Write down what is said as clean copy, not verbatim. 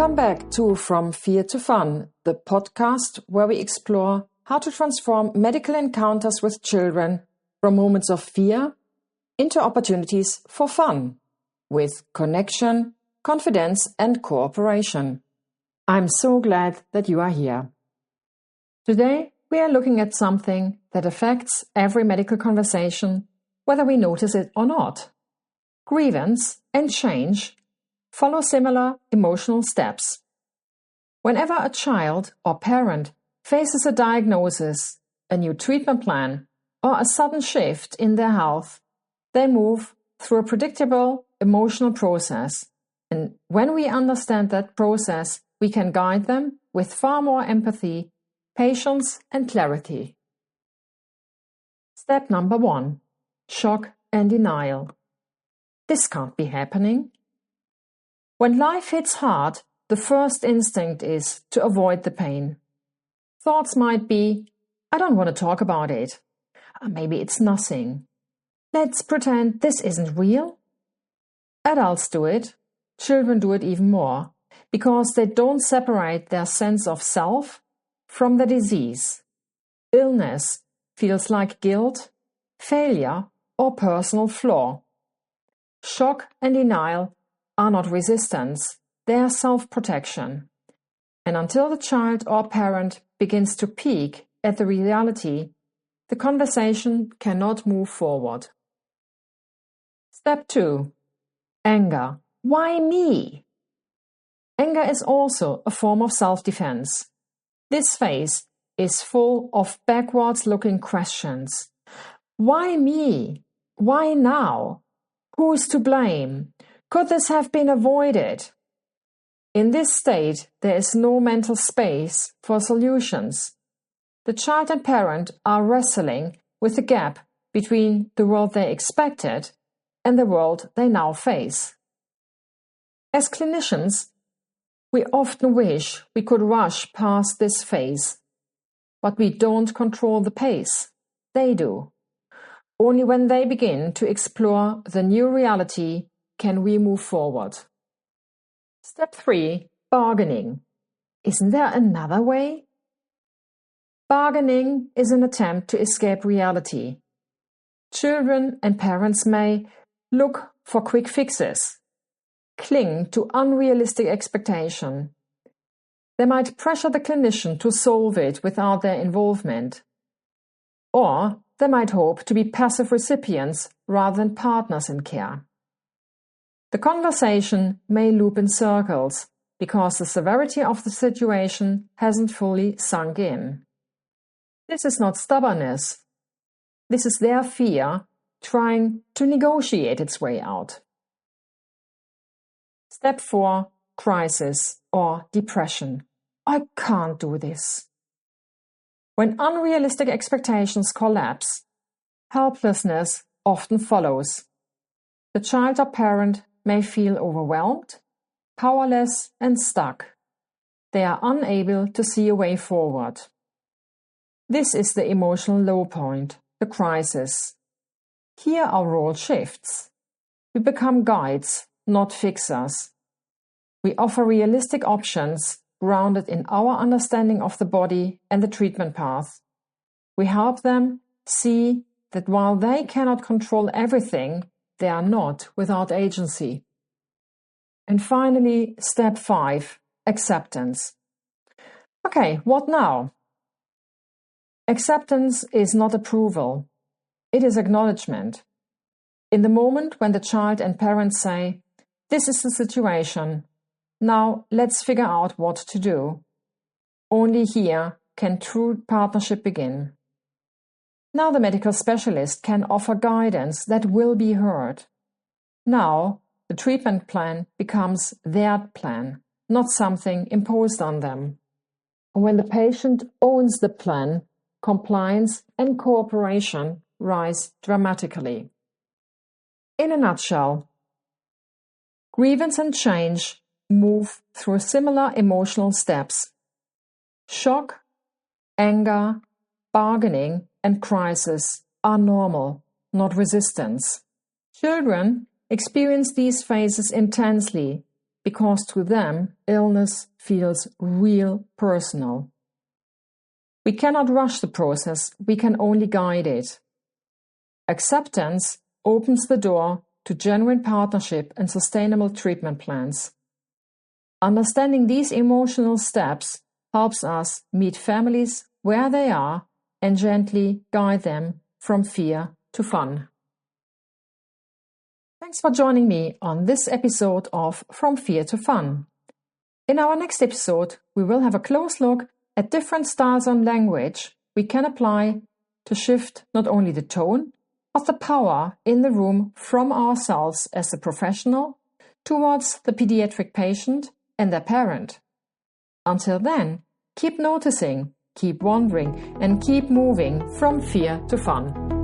Welcome back to From Fear to Fun, the podcast where we explore how to transform medical encounters with children from moments of fear into opportunities for fun, with connection, confidence, and cooperation. I'm so glad that you are here. Today, we are looking at something that affects every medical conversation, whether we notice it or not. Grievance and change follow similar emotional steps. Whenever a child or parent faces a diagnosis, a new treatment plan, or a sudden shift in their health, they move through a predictable emotional process. And when we understand that process, we can guide them with far more empathy, patience, and clarity. Step number 1: shock and denial. This can't be happening. When life hits hard, the first instinct is to avoid the pain. Thoughts might be, I don't want to talk about it. Maybe it's nothing. Let's pretend this isn't real. Adults do it. Children do it even more, because they don't separate their sense of self from the disease. Illness feels like guilt, failure, or personal flaw. Shock and denial are not resistance, they are self-protection. And until the child or parent begins to peek at the reality, the conversation cannot move forward. Step 2: anger. Why me? Anger is also a form of self-defense. This phase is full of backwards-looking questions. Why me? Why now? Who's to blame? Could this have been avoided? In this state, there is no mental space for solutions. The child and parent are wrestling with the gap between the world they expected and the world they now face. As clinicians, we often wish we could rush past this phase, but we don't control the pace. They do. Only when they begin to explore the new reality can we move forward. Step 3: bargaining. Isn't there another way? Bargaining is an attempt to escape reality. Children and parents may look for quick fixes, cling to unrealistic expectation. They might pressure the clinician to solve it without their involvement. Or they might hope to be passive recipients rather than partners in care. The conversation may loop in circles because the severity of the situation hasn't fully sunk in. This is not stubbornness. This is their fear trying to negotiate its way out. Step 4: crisis or depression. I can't do this. When unrealistic expectations collapse, helplessness often follows. The child or parent may feel overwhelmed, powerless, and stuck. They are unable to see a way forward. This is the emotional low point, the crisis. Here our role shifts. We become guides, not fixers. We offer realistic options grounded in our understanding of the body and the treatment path. We help them see that while they cannot control everything, they are not without agency. And finally, step 5: acceptance. Okay, what now? Acceptance is not approval. It is acknowledgement. In the moment when the child and parents say, this is the situation, now let's figure out what to do. Only here can true partnership begin. Now the medical specialist can offer guidance that will be heard. Now the treatment plan becomes their plan, not something imposed on them. When the patient owns the plan, compliance and cooperation rise dramatically. In a nutshell, grievance and change move through similar emotional steps. Shock, anger, bargaining, and crisis are normal, not resistance. Children experience these phases intensely because to them, illness feels real personal. We cannot rush the process, we can only guide it. Acceptance opens the door to genuine partnership and sustainable treatment plans. Understanding these emotional steps helps us meet families where they are and gently guide them from fear to fun. Thanks for joining me on this episode of From Fear to Fun. In our next episode, we will have a close look at different styles on language we can apply to shift not only the tone, but the power in the room from ourselves as a professional towards the pediatric patient and their parent. Until then, keep noticing, keep wondering, and keep moving from fear to fun.